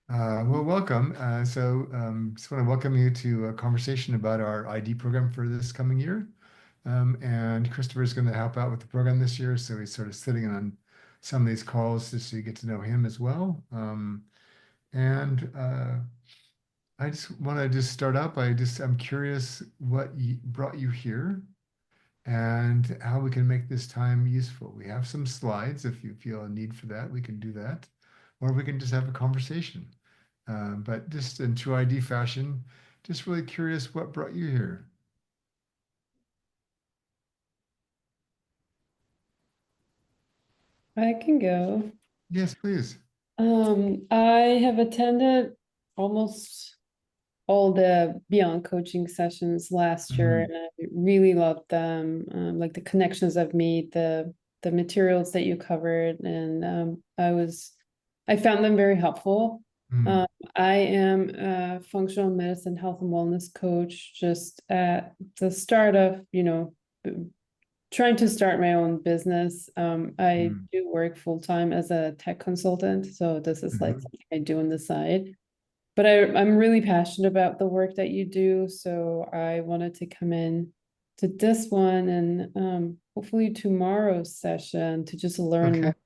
Well, welcome. Just want to welcome you to a conversation about our ID program for this coming year. And Christopher is going to help out with the program this year, so he's sort of sitting in on some of these calls just so you get to know him as well. And I just want to just start up. I'm curious what brought you here and how we can make this time useful. We have some slides. If you feel a need for that, we can do that, or we can just have a conversation. But just in true ID fashion, just really curious what brought you here. I can go. Yes, please. I have attended almost all the Beyond coaching sessions last year, Mm, and I really loved them. Like the connections I've made, the materials that you covered, and I found them very helpful. mm, Um, I am a functional medicine, health and wellness coach, just at the start of, trying to start my own business. I mm, do work full time as a tech consultant, so this is like mhm. something I do on the side. But I'm really passionate about the work that you do, so I wanted to come in to this one and hopefully tomorrow's session to just learn Okay, more.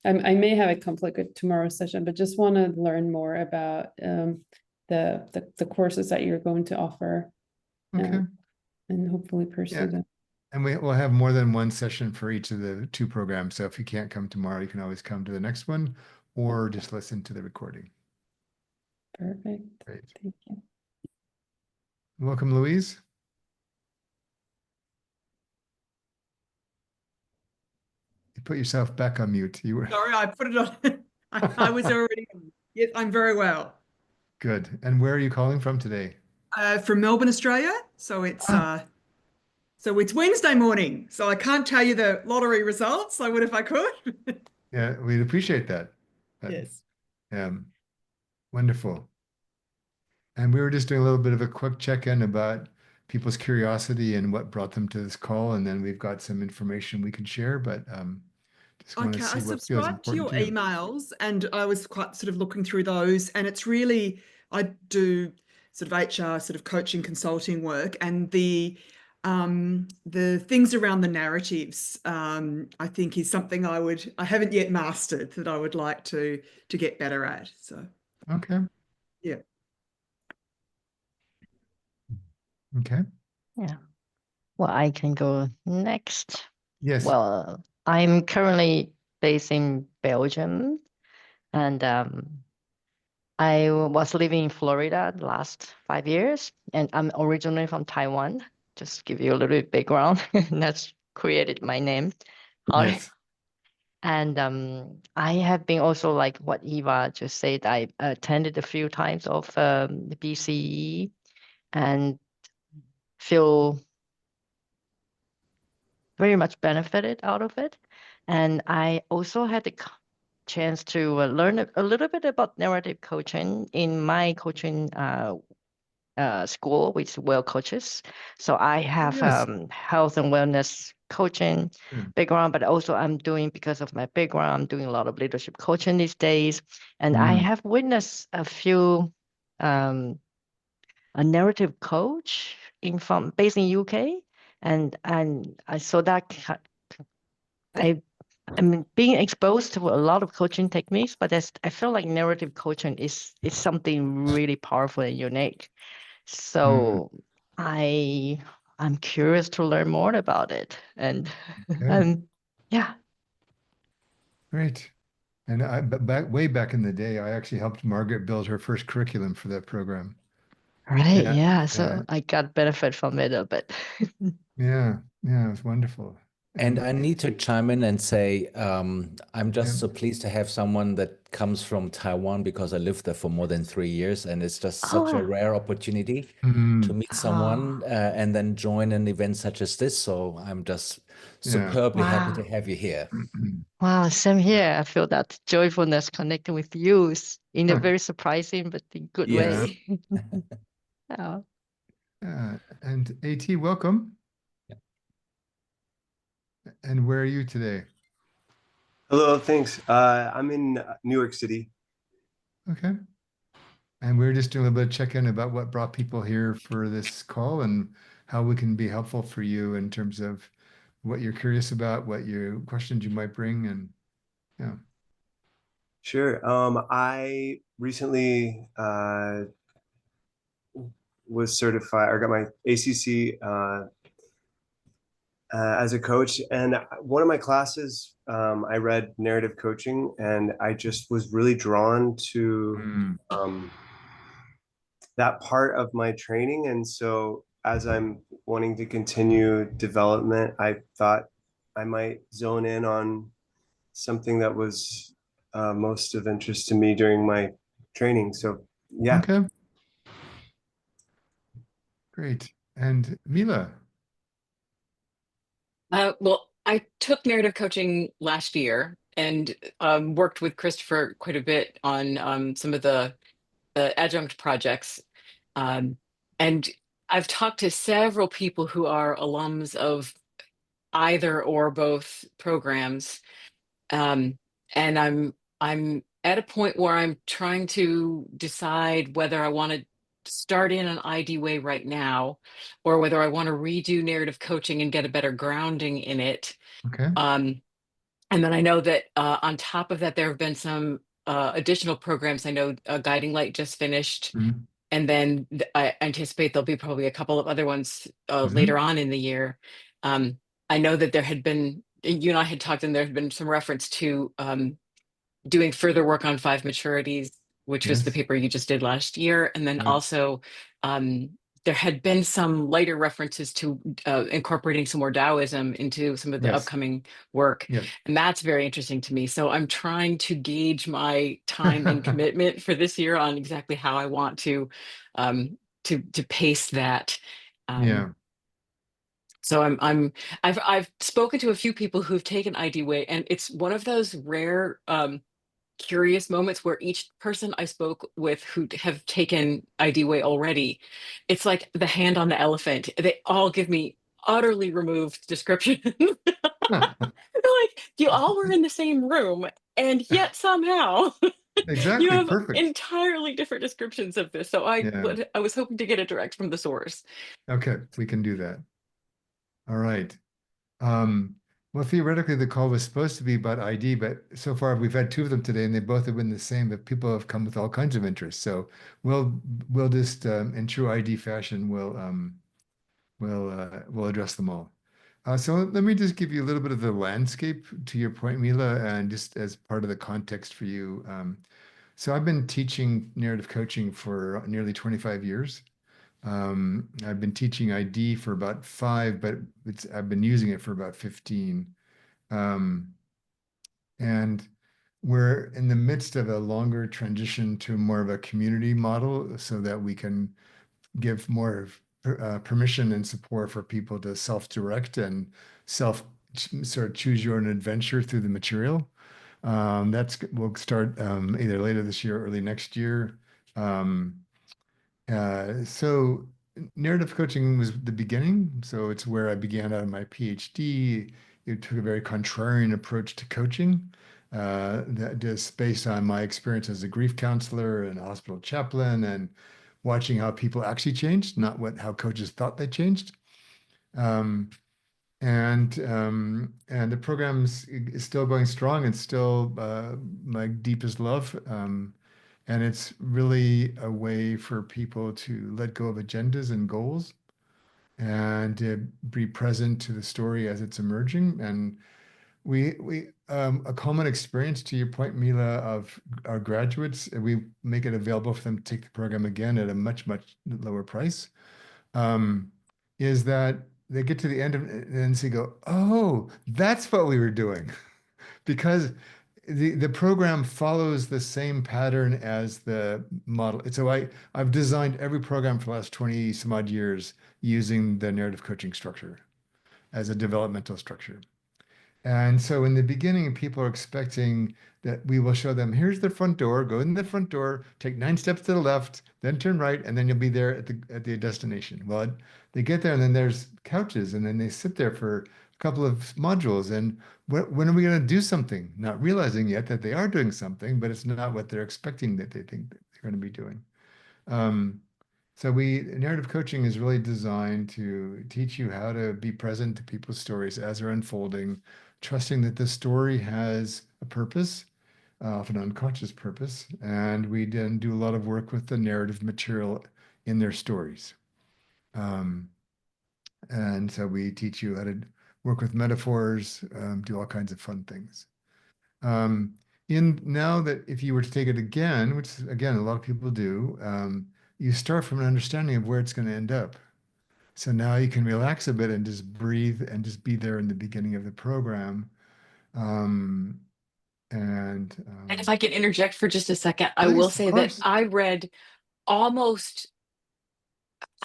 I may have a conflict with tomorrow's session, but just want to learn more about the courses that you're going to offer, okay. and hopefully Yeah. pursue them. And we'll have more than one session for each of the two programs. So if you can't come tomorrow, you can always come to the next one or just listen to the recording. Perfect. Great. Thank you. Welcome, Louise. You put yourself back on mute. You were Sorry, I put it on. I was already on. Yes, I'm very well. good. And where are you calling from today? From Melbourne, Australia. Ah, So it's Wednesday morning. So I can't tell you the lottery results. I would if I could. yeah, we'd appreciate that. But, Yes. um, wonderful. And we were just doing a little bit of a quick check-in about people's curiosity and what brought them to this call. And then we've got some information we can share, but just want to Okay, I see what feels subscribed to important your to you. emails and I was quite sort of looking through those. And it's really, I do sort of HR, sort of coaching, consulting work, and the things around the narratives, I think is something I haven't yet mastered that I would like to get better at. So Okay. yeah. Okay. Yeah. Well, I can go next. Yes. Well, I'm currently based in Belgium, and I was living in Florida the last 5 years, and I'm originally from Taiwan. Just give you a little bit background. That's created my name. Hi. Yes. And I have been also like what Eva just said. I attended a few times of the BCE and feel very much benefited out of it. And I also had the chance to learn a little bit about narrative coaching in my coaching school with Well Coaches. So I Oh, have yes. health and wellness coaching Good. background, but also I'm doing, because of my background, I'm doing a lot of leadership coaching these days. And I Mm, have witnessed a few a narrative coach based in UK. And I saw that I am being exposed to a lot of coaching techniques, but I feel like narrative coaching is something really powerful and unique. mm, So I I'm curious to learn more about it. And okay. and yeah, Great. And way back in the day, I actually helped Margaret build her first curriculum for that program. right, Yeah. yeah. Yeah. So I got benefit from it a bit. Yeah. Yeah. It was wonderful. And And I need to chime in and say, I'm yeah. just so pleased to have someone that comes from Taiwan because I lived there for more than 3 years, and it's just Oh, such a wow. rare opportunity to Mm, meet Oh, someone and then join an event such as this. So I'm just yeah. superbly happy to wow. have you here. Wow, same here. I feel that joyfulness connecting with you in a Huh. very surprising but in good Yeah. Yes. way. Oh. And AT, welcome. And where are you today? Hello, thanks. I'm in New York City. Okay. And we're just doing a little bit of check-in about what brought people here for this call and how we can be helpful for you in terms of what you're curious about, what your questions you might bring, and yeah. Sure. I recently was certified or got my ACC as a coach. And one of my classes, I read narrative coaching, and I just was really drawn to that part of my training. And so as I'm wanting to continue development, I thought I might zone in on something that was most of interest to me during my training. So yeah. Okay. Great. And Mila. Well, I took narrative coaching last year and worked with Christopher quite a bit on some of the adjunct projects. And I've talked to several people who are alums of either or both programs. And I'm at a point where I'm trying to decide whether I want to start in an ID way right now, or whether I want to redo narrative coaching and get a better grounding in it. Okay. And then I know that on top of that, there have been some additional programs. I know Guiding Light just finished, Mhm. and then I anticipate there'll be probably a couple of other ones Mhm. later on in the year. I know that there had been, you and I had talked, and there had been some reference to doing further work on 5 maturities, which was the Yes. paper you just did last year. And then Right. also there had been some lighter references to incorporating some more Taoism into some of the Yes. upcoming work. Yes. And that's very interesting to me. So I'm trying to gauge my time and commitment for this year on exactly how I want to pace that. Yeah. So I've spoken to a few people who've taken ID Way, and it's one of those rare curious moments where each person I spoke with who have taken ID Way already, it's like the hand on the elephant. They all give me utterly removed descriptions. They're like, you all were in the same room, and yet somehow you Exactly. have Perfect. entirely different descriptions of this. So Yeah. I was hoping to get it direct from the source. Okay. We can do that. All right. Well, theoretically, the call was supposed to be about ID, but so far we've had 2 of them today, and they both have been the same. But people have come with all kinds of interests, so we'll just in true ID fashion, we'll address them all. So let me just give you a little bit of the landscape to your point, Mila, and just as part of the context for you. So I've been teaching narrative coaching for nearly 25 years. I've been teaching ID for about 5, but I've been using it for about 15. And we're in the midst of a longer transition to more of a community model so that we can give more permission and support for people to self-direct and sort of choose your own adventure through the material. We'll start either later this year or early next year. So narrative coaching was the beginning. So it's where I began out of my PhD. It took a very contrarian approach to coaching, that just based on my experience as a grief counselor and a hospital chaplain and watching how people actually changed, not how coaches thought they changed. And the program is still going strong. It's still my deepest love. And it's really a way for people to let go of agendas and goals and to be present to the story as it's emerging. And a common experience, to your point, Mila, of our graduates, we make it available for them to take the program again at a much, much lower price, is that they get to the end of it and they go, oh, that's what we were doing. Because the program follows the same pattern as the model. So I've designed every program for the last 20 some odd years using the narrative coaching structure as a developmental structure. And so in the beginning, people are expecting that we will show them, here's the front door, go in the front door, take 9 steps to the left, then turn right, and then you'll be there at the destination. Well, they get there and then there's couches and then they sit there for a couple of modules. And when are we going to do something? Not realizing yet that they are doing something, but it's not what they're expecting that they think that they're going to be doing. So narrative coaching is really designed to teach you how to be present to people's stories as they're unfolding, trusting that the story has a purpose, often unconscious purpose, and we then do a lot of work with the narrative material in their stories. And so we teach you how to work with metaphors, do all kinds of fun things. Now that if you were to take it again, which again, a lot of people do, you start from an understanding of where it's going to end up. So now you can relax a bit and just breathe and just be there in the beginning of the program. Um, and And if I can interject for just a second, I will please, of say that course. I read almost,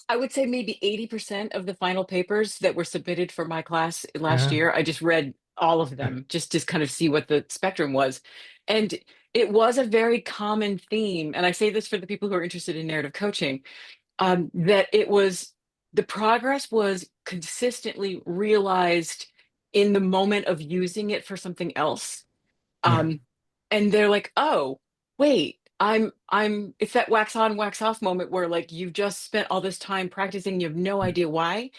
I would say maybe 80% of the final papers that were submitted for my class last Yeah. year. I just read all of them just to kind of see what the spectrum was. And it was a very common theme. And I say this for the people who are interested in narrative coaching, that the progress was consistently realized in the moment of using it for something else. Yeah. And they're like, oh, wait, it's that wax on, wax off moment where like you've just spent all this time practicing, you have no idea why,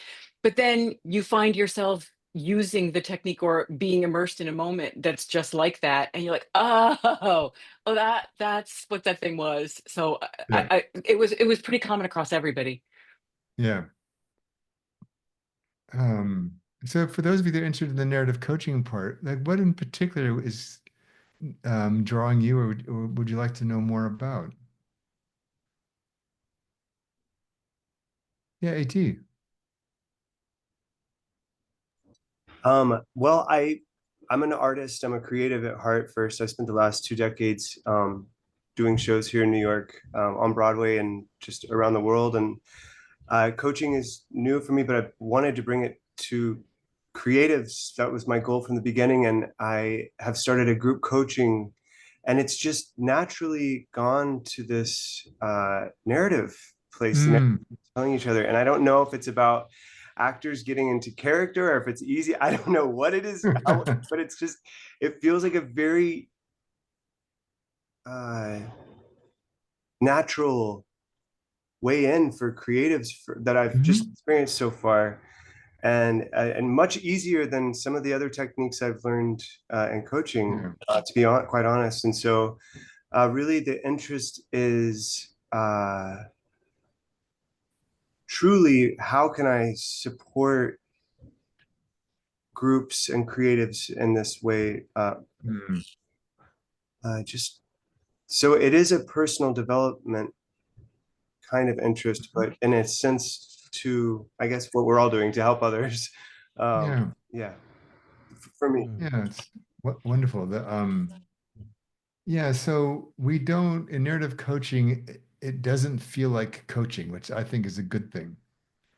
but then you find yourself using the technique or being immersed in a moment that's just like that, and you're like, oh, that's what that thing was. So Yeah. it was pretty common across everybody. Yeah. So for those of you that are interested in the narrative coaching part, like what in particular is drawing you, or would you like to know more about? Yeah, AT. Well, I'm an artist. I'm a creative at heart first. I spent the last 2 decades doing shows here in New York, on Broadway and just around the world. And coaching is new for me, but I wanted to bring it to creatives. That was my goal from the beginning. And I have started a group coaching, and it's just naturally gone to this narrative place, and Mm. telling each other. And I don't know if it's about actors getting into character or if it's easy. I don't know what it is, but it's just, it feels like a very natural way in for creatives that I've just experienced so far, and much easier than some of the other techniques I've learned in coaching, to be quite honest. And so really the interest is truly, how can I support groups and creatives in this way? Just so it is a personal development kind of interest, but in a sense to, I guess, what we're all doing to help others. Yeah. Yeah, for me. Yeah, it's wonderful. Yeah, so we don't, in narrative coaching, it doesn't feel like coaching, which I think is a good thing.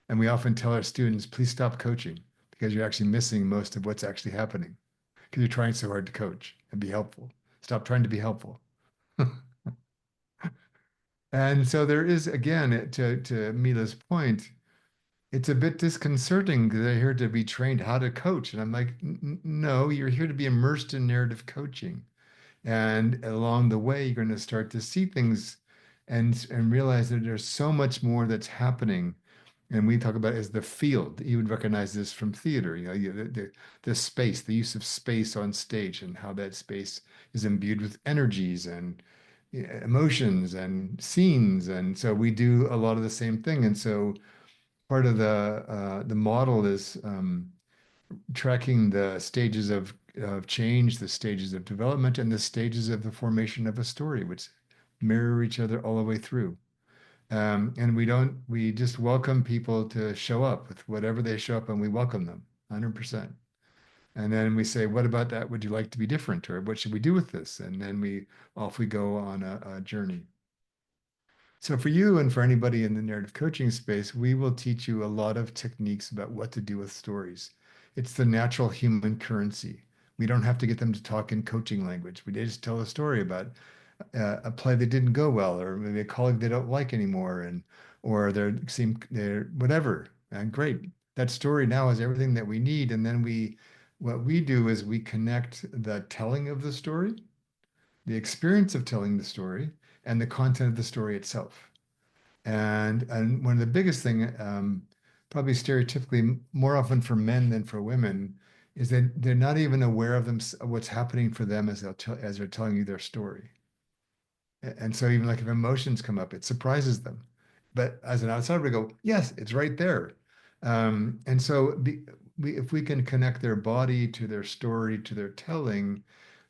And we often tell our students, please stop coaching because you're actually missing most of what's actually happening because you're trying so hard to coach and be helpful. Stop trying to be helpful. And so there is, again, to Mila's point, it's a bit disconcerting because they're here to be trained how to coach. And I'm like, no, you're here to be immersed in narrative coaching. And along the way, you're going to start to see things and realize that there's so much more that's happening. And we talk about it as the field. You would recognize this from theater, the space, the use of space on stage, and how that space is imbued with energies and emotions and scenes. And so we do a lot of the same thing. And so part of the model is tracking the stages of change, the stages of development, and the stages of the formation of a story, which mirror each other all the way through. And we just welcome people to show up with whatever they show up, and we welcome them 100%. And then we say, what about that? Would you like to be different? Or what should we do with this? And then off we go on a journey. So for you and for anybody in the narrative coaching space, we will teach you a lot of techniques about what to do with stories. It's the natural human currency. We don't have to get them to talk in coaching language. We just tell a story about a play that didn't go well, or maybe a colleague they don't like anymore, or they're whatever. And great, that story now is everything that we need. And then what we do is we connect the telling of the story, the experience of telling the story, and the content of the story itself. And one of the biggest thing, probably stereotypically more often for men than for women, is that they're not even aware of what's happening for them as they're telling you their story. And so even like if emotions come up, it surprises them. But as an outsider, we go, yes, it's right there. And so if we can connect their body to their story, to their telling,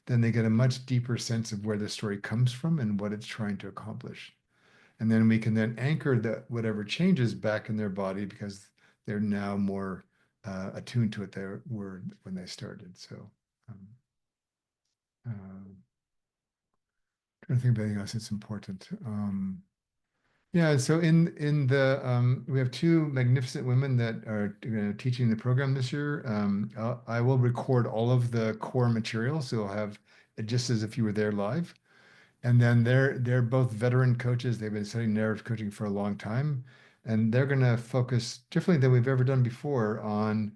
then they get a much deeper sense of where the story comes from and what it's trying to accomplish. And then we can then anchor whatever changes back in their body because they're now more attuned to what they were when they started. So um, trying to think of anything else that's important. Yeah, so in the we have two magnificent women that are teaching the program this year. I will record all of the core material, so you'll have it just as if you were there live. And then they're both veteran coaches. They've been studying narrative coaching for a long time, and they're going to focus differently than we've ever done before on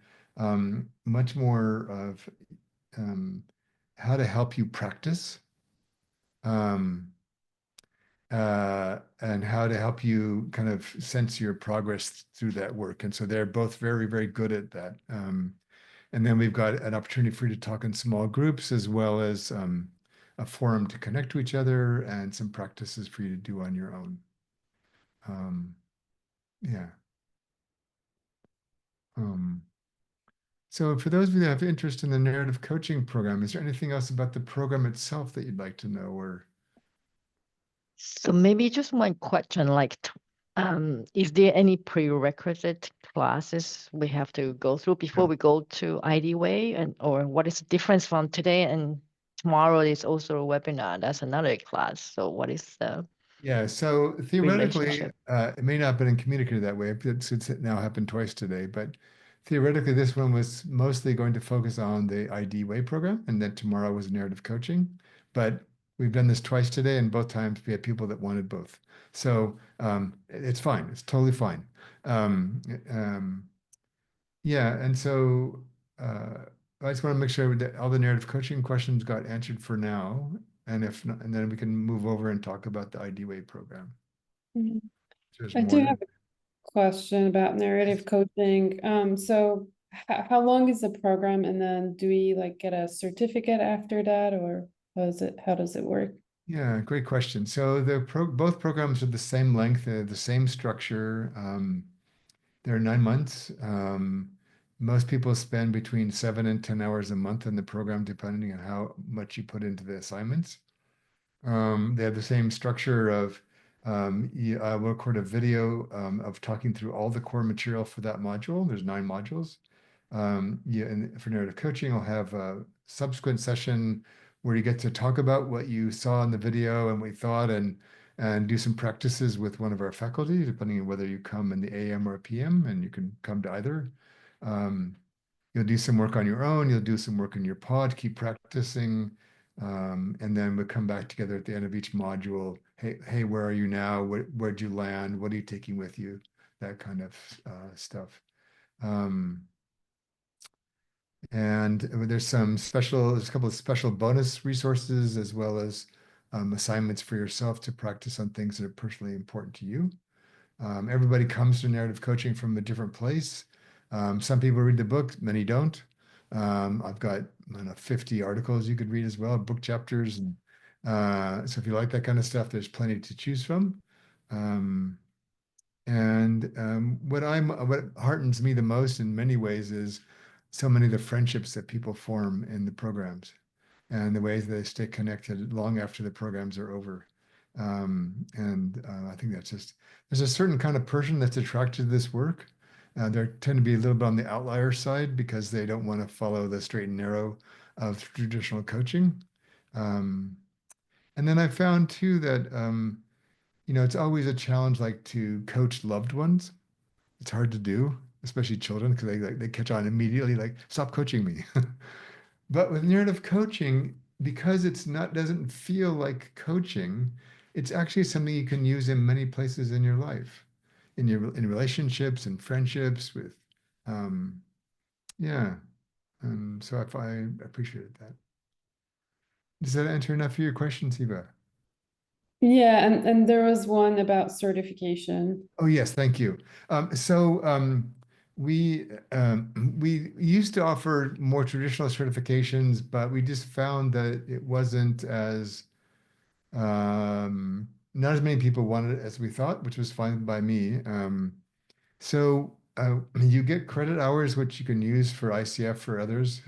much more of how to help you practice. And how to help you kind of sense your progress through that work. And so they're both very, very good at that. And then we've got an opportunity for you to talk in small groups as well as a forum to connect to each other and some practices for you to do on your own. Yeah. So for those of you that have interest in the narrative coaching program, is there anything else about the program itself that you'd like to know or? So maybe just one question, like, is there any prerequisite classes we have to go through before we go to IDWay, and or what is the difference from today and tomorrow is also a webinar? That's another class. So what is the Yeah, so theoretically, relationship? it may not have been communicated that way, but since it now happened twice today, but theoretically, this one was mostly going to focus on the IDWay program, and then tomorrow was narrative coaching. But we've done this twice today, and both times we had people that wanted both. So it's fine. It's totally fine. Um, um, yeah, and so I just want to make sure that all the narrative coaching questions got answered for now. And if not, and then we can move over and talk about the IDWay program. Mhm. There's I more do to- have a question about narrative coaching. So how long is the program, and then do we like get a certificate after that, or how does it work? Yeah, great question. So both programs are the same length, the same structure. They're 9 months. Most people spend between 7 and 10 hours a month in the program, depending on how much you put into the assignments. They have the same structure of I will record a video of talking through all the core material for that module. There's 9 modules. Yeah, and for narrative coaching, I'll have a subsequent session where you get to talk about what you saw in the video and what you thought and do some practices with one of our faculty, depending on whether you come in the AM or PM, and you can come to either. You'll do some work on your own, you'll do some work in your pod, keep practicing. And then we'll come back together at the end of each module. Hey, where are you now? Where'd you land? What are you taking with you? That kind of stuff. And there's a couple of special bonus resources as well as assignments for yourself to practice on things that are personally important to you. Everybody comes to narrative coaching from a different place. Some people read the book, many don't. I've got, I don't know, 50 articles you could read as well, book chapters. And so if you like that kind of stuff, there's plenty to choose from. What heartens me the most in many ways is so many of the friendships that people form in the programs and the ways they stay connected long after the programs are over. I think there's a certain kind of person that's attracted to this work. They tend to be a little bit on the outlier side because they don't want to follow the straight and narrow of traditional coaching. And then I found too that, it's always a challenge like to coach loved ones. It's hard to do, especially children, because they catch on immediately, like, stop coaching me. But with narrative coaching, because it's not doesn't feel like coaching, it's actually something you can use in many places in your life, in relationships and friendships with, um, yeah. So I appreciated that. Does that answer enough of your question, Siva? Yeah, and there was one about certification. Oh, yes, thank you. We used to offer more traditional certifications, but we just found that it wasn't as not as many people wanted it as we thought, which was fine by me. You get credit hours, which you can use for ICF for others.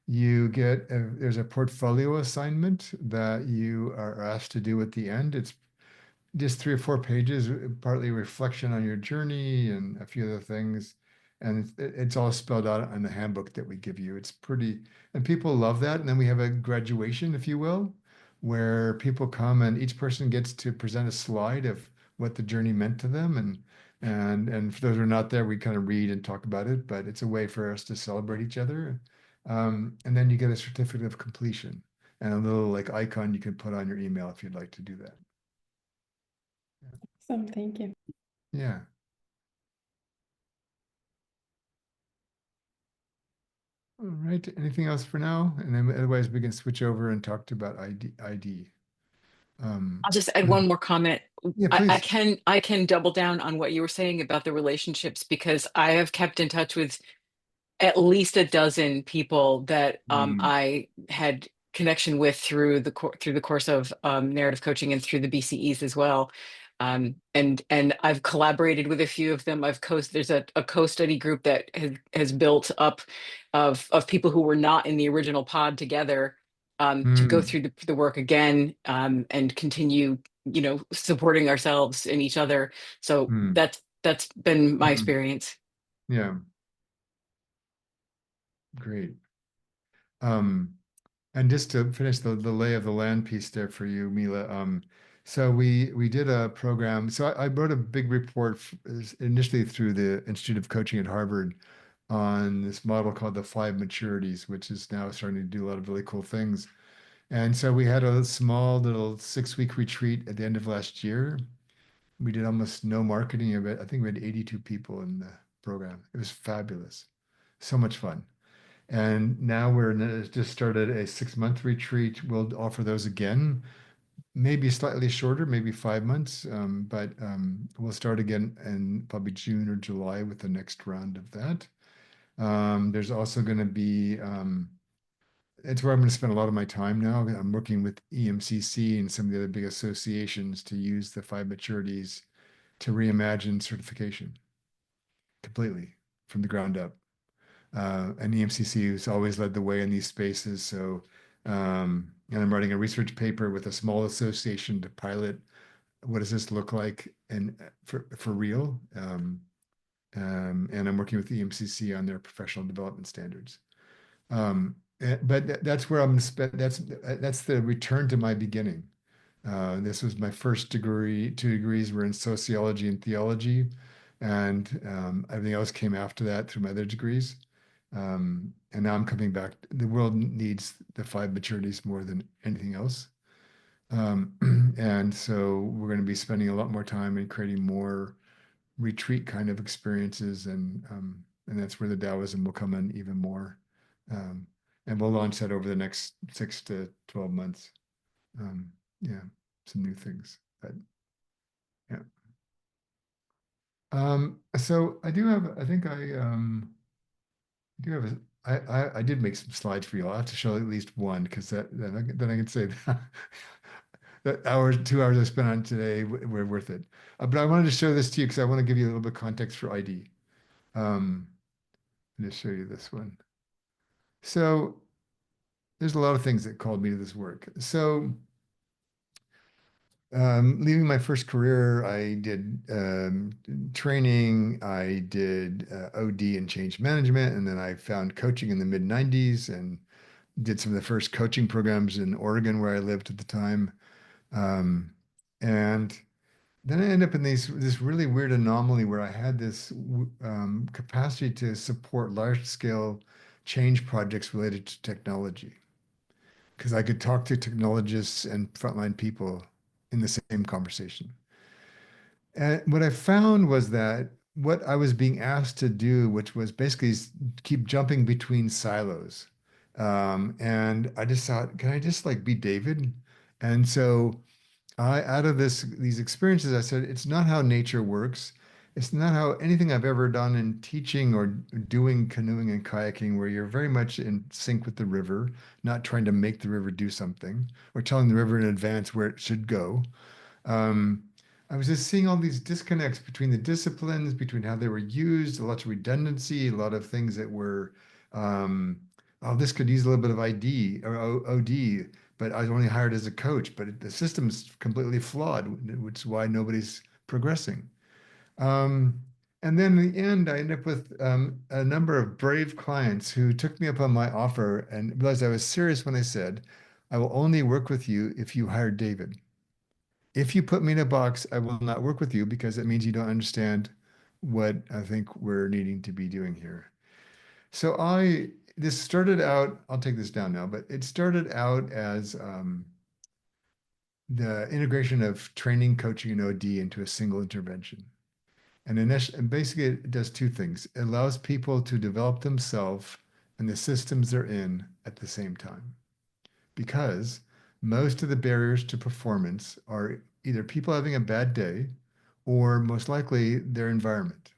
There's a portfolio assignment that you are asked to do at the end. It's just 3 or 4 pages, partly reflection on your journey and a few other things. And it's all spelled out in the handbook that we give you. It's pretty, and people love that. And then we have a graduation, if you will, where people come and each person gets to present a slide of what the journey meant to them. And for those who are not there, we kind of read and talk about it, but it's a way for us to celebrate each other. And then you get a certificate of completion and a little like icon you can put on your email if you'd like to do that. So thank you. Yeah. All right. Anything else for now? And then otherwise we can switch over and talk about ID. I'll just add one more comment. Yeah, I please. can double down on what you were saying about the relationships, because I have kept in touch with at least a dozen people that I had connection with through the course of narrative coaching and through the BCEs as well. And I've collaborated with a few of them. There's a co-study group that has built up of people who were not in the original pod together, to go through the work again, and continue, supporting ourselves and each other. So that's been my experience. Yeah. Great. And just to finish the lay of the land piece there for you, Mila. So we did a program. So I wrote a big report initially through the Institute of Coaching at Harvard on this model called the 5 maturities, which is now starting to do a lot of really cool things. And so we had a small little 6-week retreat at the end of last year. We did almost no marketing of it. I think we had 82 people in the program. It was fabulous. So much fun. And now just started a 6-month retreat. We'll offer those again, maybe slightly shorter, maybe 5 months. But we'll start again in probably June or July with the next round of that. There's also going to be, it's where I'm going to spend a lot of my time now. I'm working with EMCC and some of the other big associations to use the 5 maturities to reimagine certification completely from the ground up. And EMCC has always led the way in these spaces. So, and I'm writing a research paper with a small association to pilot what does this look like and for real. And I'm working with EMCC on their professional development standards. But that's where I'm spent. That's the return to my beginning. This was my first degree. 2 degrees were in sociology and theology, and everything else came after that through my other degrees. And now I'm coming back. The world needs the 5 maturities more than anything else. And so we're going to be spending a lot more time and creating more retreat kind of experiences, and that's where the Taoism will come in even more. And we'll launch that over the next 6 to 12 months. Yeah, some new things, but yeah. So I do have, I think I did make some slides for you. I'll have to show at least one, because then I can say that that 2 hours I spent on today were worth it. But I wanted to show this to you because I want to give you a little bit of context for ID. Let me show you this one. So there's a lot of things that called me to this work. So leaving my first career, I did training, I did OD and change management, and then I found coaching in the mid-90s and did some of the first coaching programs in Oregon where I lived at the time. And then I ended up in this really weird anomaly where I had this capacity to support large-scale change projects related to technology, because I could talk to technologists and frontline people in the same conversation. And what I found was that what I was being asked to do, which was basically keep jumping between silos. And I just thought, can I just like be David? And so out of these experiences, I said, it's not how nature works. It's not how anything I've ever done in teaching or doing canoeing and kayaking, where you're very much in sync with the river, not trying to make the river do something or telling the river in advance where it should go. Um, I was just seeing all these disconnects between the disciplines, between how they were used, a lot of redundancy, a lot of things that were, oh, this could use a little bit of ID or OD, but I was only hired as a coach, but the system's completely flawed, which is why nobody's progressing. Um, and then in the end, I ended up with a number of brave clients who took me up on my offer and realized I was serious when I said, I will only work with you if you hire David. If you put me in a box, I will not work with you because it means you don't understand what I think we're needing to be doing here. So this started out, I'll take this down now, but it started out as the integration of training, coaching, and OD into a single intervention. And basically, it does two things. It allows people to develop themselves and the systems they're in at the same time. Because most of the barriers to performance are either people having a bad day or most likely their environment.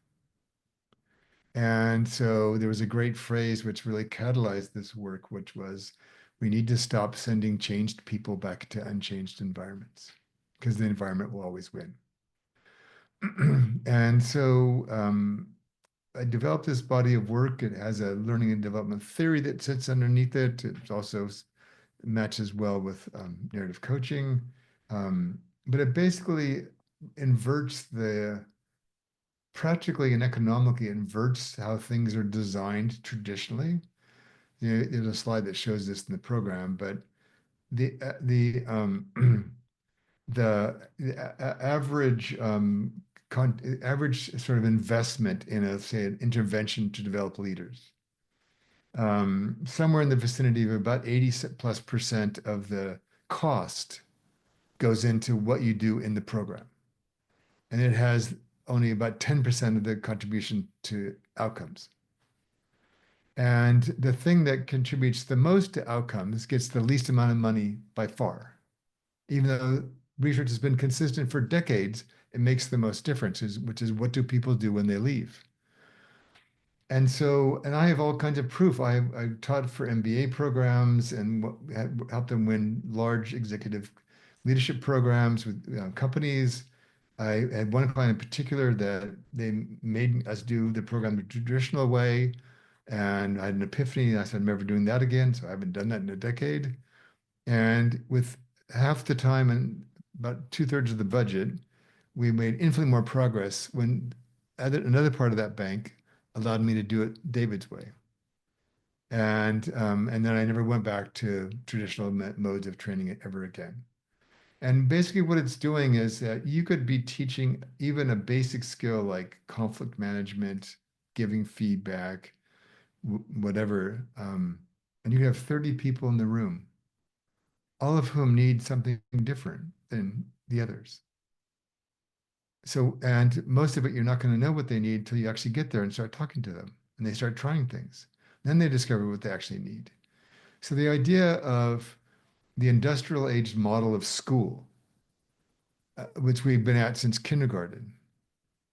And so there was a great phrase which really catalyzed this work, which was, we need to stop sending changed people back to unchanged environments because the environment will always win. And so I developed this body of work. It has a learning and development theory that sits underneath it. It also matches well with narrative coaching. But it basically inverts practically and economically inverts how things are designed traditionally. There's a slide that shows this in the program, but the average average sort of investment in say an intervention to develop leaders, somewhere in the vicinity of about 80+% of the cost goes into what you do in the program, and it has only about 10% of the contribution to outcomes. And the thing that contributes the most to outcomes gets the least amount of money by far. Even though research has been consistent for decades, it makes the most difference, which is what do people do when they leave? And so, and I have all kinds of proof. I've taught for MBA programs and helped them win large executive leadership programs with companies. I had one client in particular that they made us do the program the traditional way. And I had an epiphany. And I said, I'm never doing that again. So I haven't done that in a decade. And with half the time and about 2/3 of the budget, we made infinitely more progress when another part of that bank allowed me to do it David's way. And then I never went back to traditional modes of training it ever again. And basically what it's doing is that you could be teaching even a basic skill like conflict management, giving feedback, whatever, and you can have 30 people in the room, all of whom need something different than the others. So, and most of it, you're not going to know what they need until you actually get there and start talking to them and they start trying things. Then they discover what they actually need. So the idea of the industrial age model of school, which we've been at since kindergarten,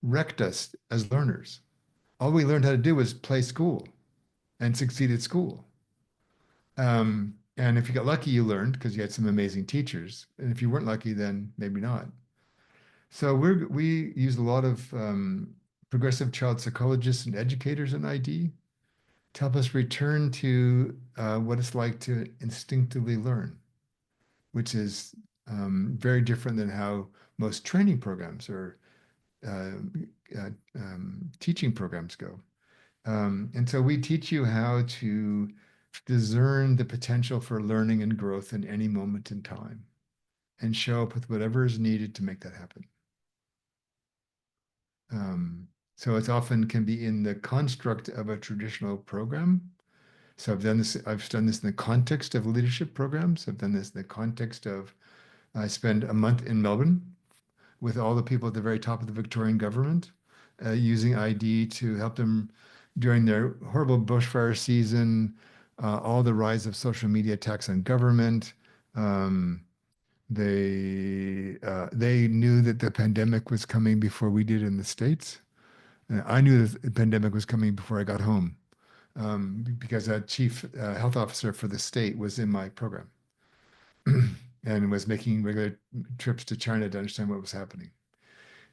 wrecked us as learners. All we learned how to do was play school and succeed at school. And if you got lucky, you learned because you had some amazing teachers. And if you weren't lucky, then maybe not. So we use a lot of progressive child psychologists and educators in ID to help us return to what it's like to instinctively learn, which is very different than how most training programs or teaching programs go. And so we teach you how to discern the potential for learning and growth in any moment in time and show up with whatever is needed to make that happen. So it often can be in the construct of a traditional program. So I've done this in the context of leadership programs. I've done this in the context of, I spend a month in Melbourne with all the people at the very top of the Victorian government, using ID to help them during their horrible bushfire season, all the rise of social media attacks on government, They knew that the pandemic was coming before we did in the States. I knew that the pandemic was coming before I got home, because a chief health officer for the state was in my program and was making regular trips to China to understand what was happening.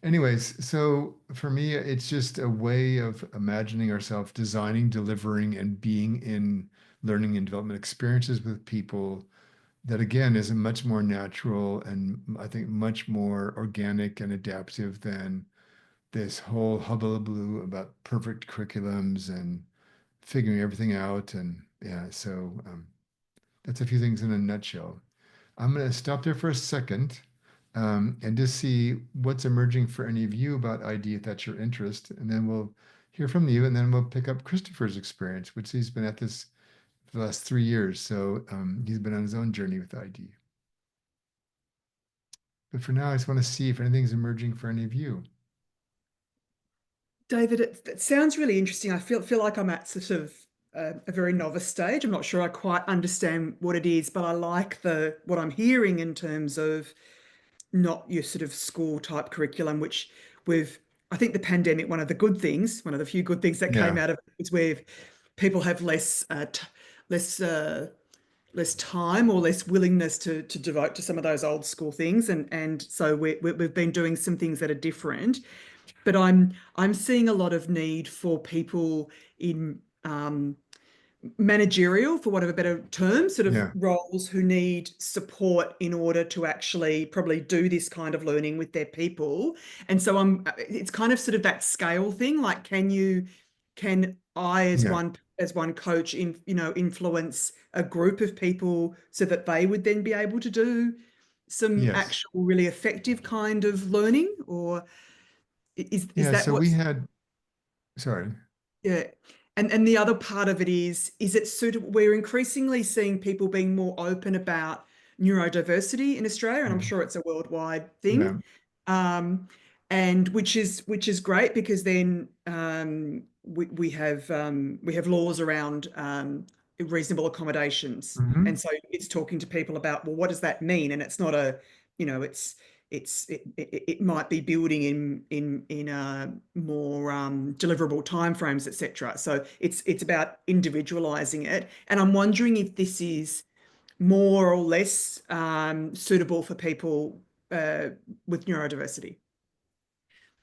Anyways, so for me, it's just a way of imagining ourselves designing, delivering, and being in learning and development experiences with people that, again, is much more natural and I think much more organic and adaptive than this whole hullabaloo about perfect curriculums and figuring everything out. And yeah, so that's a few things in a nutshell. I'm going to stop there for a second, and just see what's emerging for any of you about ID if that's your interest. And then we'll hear from you, and then we'll pick up Christopher's experience, which he's been at this for the last 3 years. So he's been on his own journey with ID. But for now, I just want to see if anything's emerging for any of you. David, it sounds really interesting. I feel like I'm at sort of a very novice stage. I'm not sure I quite understand what it is, but I like what I'm hearing in terms of not your sort of school type curriculum, which I think the pandemic, one of the few good things that came Yeah. out of it is where people have less time or less willingness to devote to some of those old school things, and so we've been doing some things that are different. But I'm seeing a lot of need for people in managerial, for whatever better term, sort of Yeah. roles who need support in order to actually probably do this kind of learning with their people. And so it's kind of sort of that scale thing, like can I as Yeah. one coach influence a group of people so that they would then be able to do some Yes. actual really effective kind of learning? Or is Yeah. that So we what's had, sorry. yeah. And the other part of it is it suitable? We're increasingly seeing people being more open about neurodiversity in Australia, and I'm Yeah. sure it's a worldwide Yeah. thing. And which is great, because then we have laws around reasonable accommodations. Mhm. And so it's talking to people about, well, what does that mean? And it's not it might be building in more deliverable timeframes, etc. So it's about individualizing it. And I'm wondering if this is more or less suitable for people with neurodiversity.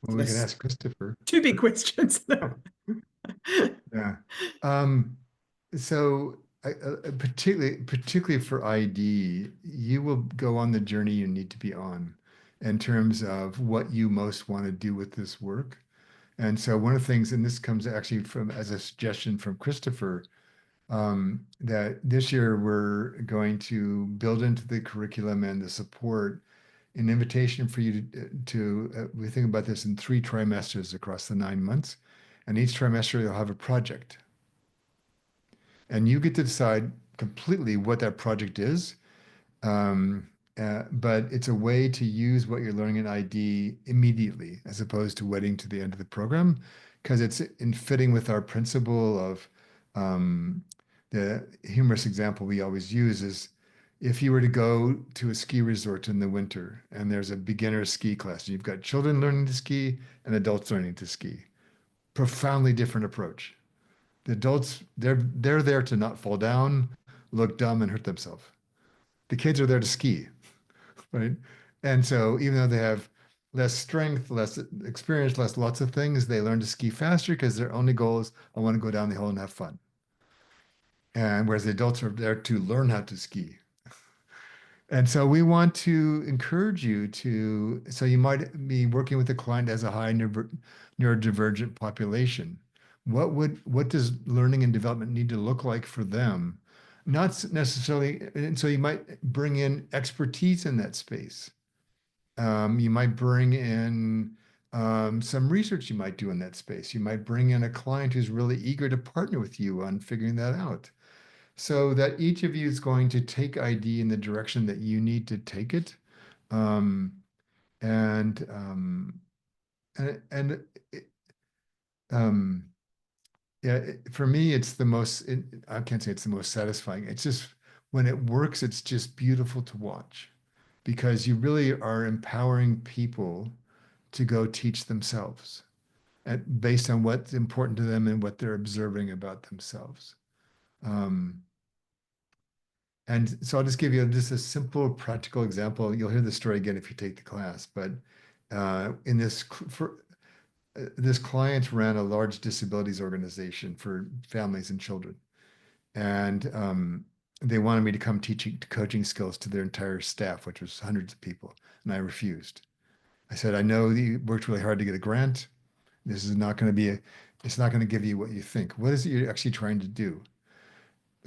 Well, we can ask Christopher. Two big questions. Yeah. So particularly for ID, you will go on the journey you need to be on in terms of what you most want to do with this work. And so one of the things, and this comes actually from as a suggestion from Christopher, that this year we're going to build into the curriculum and the support an invitation for you we think about this in 3 trimesters across the 9 months, and each trimester you'll have a project. And you get to decide completely what that project is. But it's a way to use what you're learning in ID immediately, as opposed to waiting to the end of the program, because it's in fitting with our principle of the humorous example we always use is if you were to go to a ski resort in the winter and there's a beginner ski class, and you've got children learning to ski and adults learning to ski, profoundly different approach. The adults, they're there to not fall down, look dumb, and hurt themselves. The kids are there to ski, right? And so even though they have less strength, less experience, lots of things, they learn to ski faster because their only goal is, I want to go down the hill and have fun. And whereas the adults are there to learn how to ski. And so we want to encourage you so you might be working with a client as a high neurodivergent population. What does learning and development need to look like for them? Not necessarily, and so you might bring in expertise in that space. You might bring in some research you might do in that space. You might bring in a client who's really eager to partner with you on figuring that out. So that each of you is going to take ID in the direction that you need to take it. Um, and yeah, for me, it's the most, I can't say it's the most satisfying. It's just, when it works, it's just beautiful to watch because you really are empowering people to go teach themselves based on what's important to them and what they're observing about themselves. And so I'll just give you just a simple practical example. You'll hear the story again if you take the class, but in this, this client ran a large disabilities organization for families and children. And they wanted me to come teaching coaching skills to their entire staff, which was hundreds of people. And I refused. I said, I know you worked really hard to get a grant. This is not going to be it's not going to give you what you think. What is it you're actually trying to do?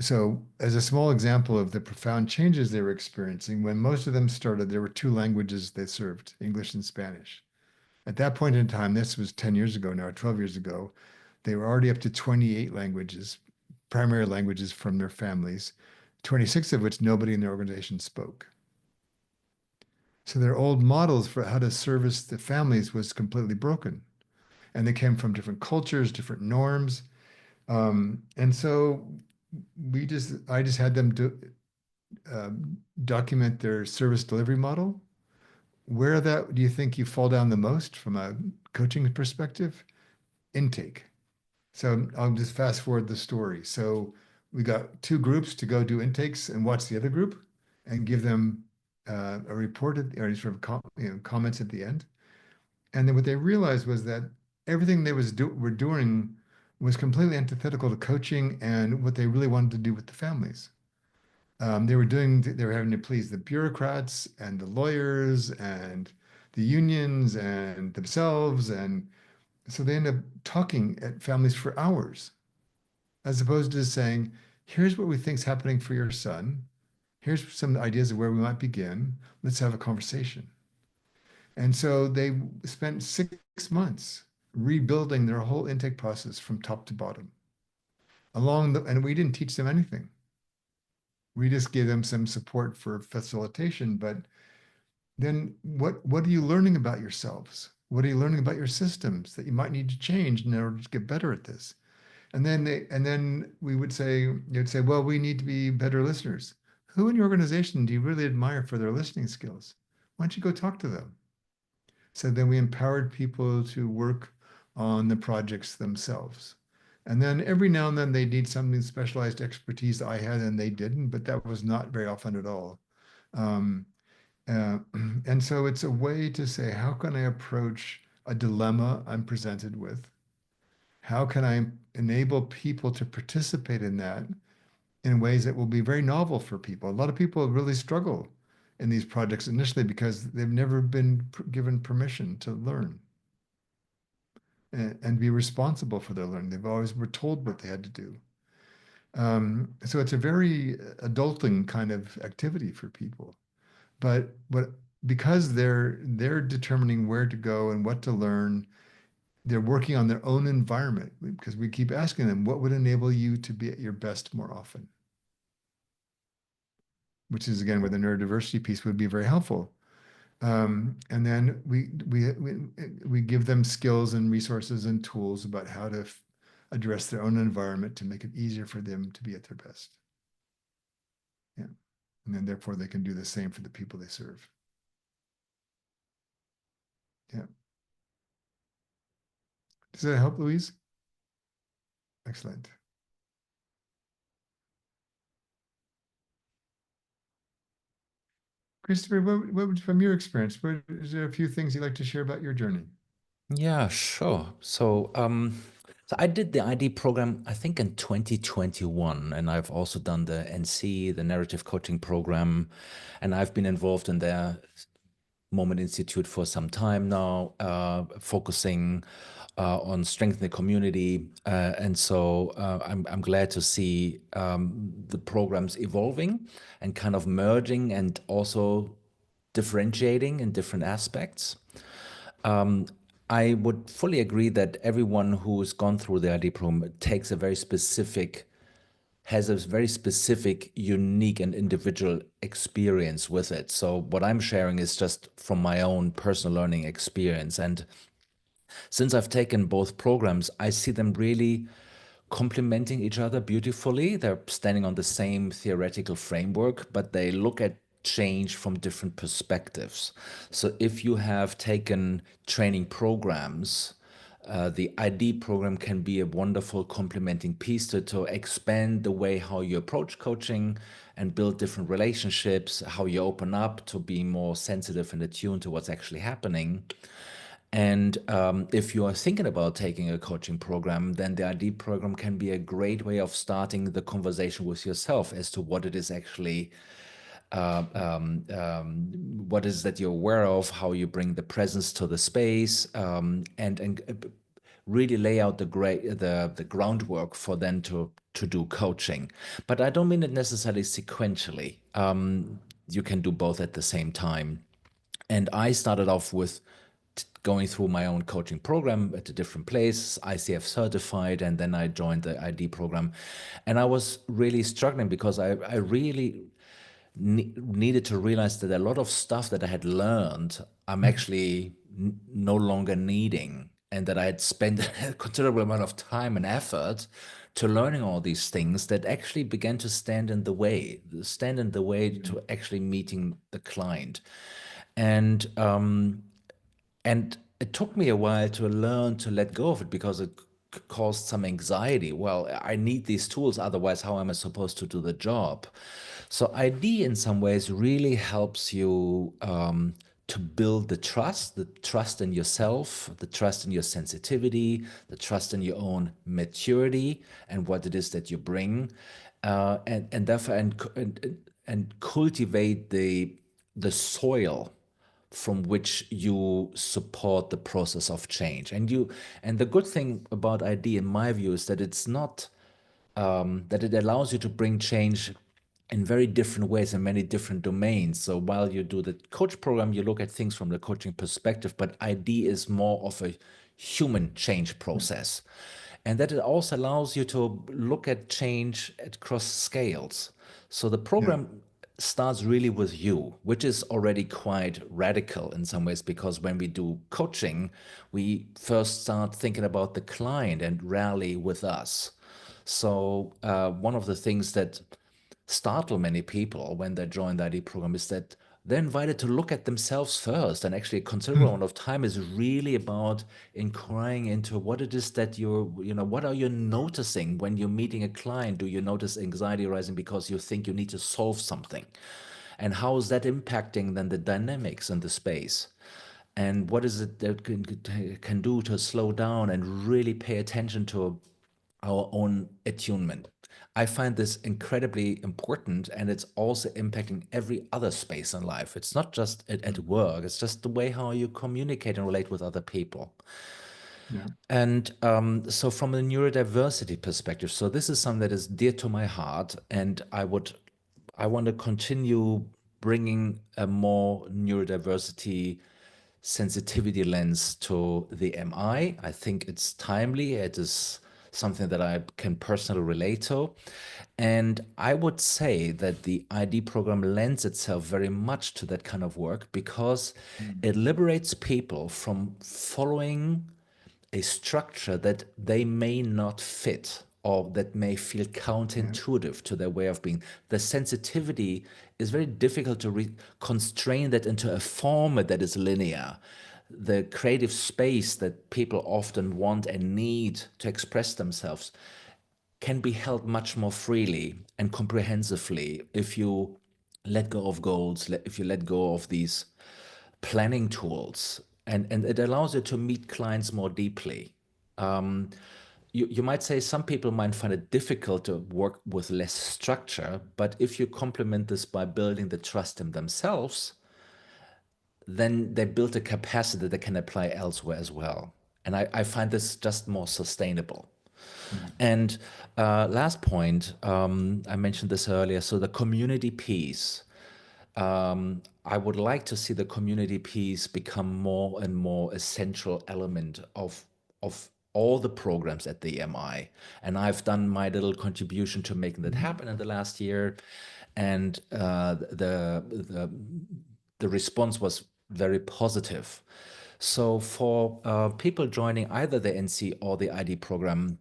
So as a small example of the profound changes they were experiencing, when most of them started, there were 2 languages they served, English and Spanish. At that point in time, this was 10 years ago now, 12 years ago, they were already up to 28 languages, primary languages from their families, 26 of which nobody in their organization spoke. So their old models for how to service the families was completely broken. And they came from different cultures, different norms. And so I just had them document their service delivery model. Where do you think you fall down the most from a coaching perspective? Intake. So I'll just fast forward the story. So we got 2 groups to go do intakes and watch the other group and give them a report or sort of comments at the end. And then what they realized was that everything they were doing was completely antithetical to coaching and what they really wanted to do with the families. They were having to please the bureaucrats and the lawyers and the unions and themselves. And so they end up talking at families for hours, as opposed to saying, here's what we think is happening for your son. Here's some ideas of where we might begin. Let's have a conversation. And so they spent 6 months rebuilding their whole intake process from top to bottom. And we didn't teach them anything. We just gave them some support for facilitation, but then what are you learning about yourselves? What are you learning about your systems that you might need to change in order to get better at this? And then we would say, you'd say, well, we need to be better listeners. Who in your organization do you really admire for their listening skills? Why don't you go talk to them? So then we empowered people to work on the projects themselves. And then every now and then they need something specialized expertise that I had and they didn't, but that was not very often at all. And so it's a way to say, how can I approach a dilemma I'm presented with? How can I enable people to participate in that in ways that will be very novel for people? A lot of people really struggle in these projects initially because they've never been given permission to learn and be responsible for their learning. They've always were told what they had to do. So it's a very adulting kind of activity for people. But because they're determining where to go and what to learn, they're working on their own environment because we keep asking them, what would enable you to be at your best more often? Which is, again, where the neurodiversity piece would be very helpful. And then we give them skills and resources and tools about how to address their own environment to make it easier for them to be at their best. Yeah. And then therefore they can do the same for the people they serve. Yeah. Does that help, Louise? Excellent. Christopher, from your experience, is there a few things you'd like to share about your journey? Yeah, sure. So I did the ID program, I think in 2021, and I've also done the NC, the Narrative Coaching Program, and I've been involved in the Moment Institute for some time now, focusing on strengthening the community. And so I'm glad to see the programs evolving and kind of merging and also differentiating in different aspects. I would fully agree that everyone who has gone through the ID program has a very specific, unique and individual experience with it. So what I'm sharing is just from my own personal learning experience. And since I've taken both programs, I see them really complementing each other beautifully. They're standing on the same theoretical framework, but they look at change from different perspectives. So if you have taken training programs, the ID program can be a wonderful complementing piece to expand the way how you approach coaching and build different relationships, how you open up to be more sensitive and attuned to what's actually happening. And if you are thinking about taking a coaching program, then the ID program can be a great way of starting the conversation with yourself as to what it is actually, what is that you're aware of, how you bring the presence to the space, and really lay out the groundwork for then to do coaching. But I don't mean it necessarily sequentially. You can do both at the same time. And I started off with going through my own coaching program at a different place, ICF certified, and then I joined the ID program. And I was really struggling because I really needed to realize that a lot of stuff that I had learned, I'm actually no longer needing, and that I had spent a considerable amount of time and effort to learning all these things that actually began to stand in the way to actually meeting the client. And it took me a while to learn to let go of it because it caused some anxiety. Well, I need these tools, otherwise, how am I supposed to do the job? So ID in some ways really helps you to build the trust in yourself, the trust in your sensitivity, the trust in your own maturity and what it is that you bring, and therefore and cultivate the soil from which you support the process of change. And the good thing about ID, in my view, is that it's not that it allows you to bring change in very different ways in many different domains. So while you do the coach program, you look at things from the coaching perspective, but ID is more of a human change process. And that it also allows you to look at change across scales. So the program starts really with you, which is already quite radical in some ways, because when we do coaching, we first start thinking about the client and rally with us. So one of the things that startle many people when they join the ID program is that they're invited to look at themselves first, and actually a considerable amount of time is really about inquiring into what it is that what are you noticing when you're meeting a client? Do you notice anxiety arising because you think you need to solve something? And how is that impacting then the dynamics in the space? And what is it that can do to slow down and really pay attention to our own attunement? I find this incredibly important, and it's also impacting every other space in life. It's not just at work, it's just the way how you communicate and relate with other people. Yeah. And so from a neurodiversity perspective, so this is something that is dear to my heart, and I want to continue bringing a more neurodiversity sensitivity lens to the MI. I think it's timely. It is something that I can personally relate to. And I would say that the ID program lends itself very much to that kind of work because it liberates people from following a structure that they may not fit or that may feel counterintuitive to their way of being. The sensitivity is very difficult to constrain that into a format that is linear. The creative space that people often want and need to express themselves can be held much more freely and comprehensively if you let go of goals, if you let go of these planning tools, and it allows you to meet clients more deeply. You might say some people might find it difficult to work with less structure, but if you complement this by building the trust in themselves, then they build a capacity that they can apply elsewhere as well. And I find this just more sustainable. And last point, I mentioned this earlier, so the community piece. I would like to see the community piece become more and more a central element of all the programs at the MI. And I've done my little contribution to making that happen in the last year. And the response was very positive. So for people joining either the NC or the ID program,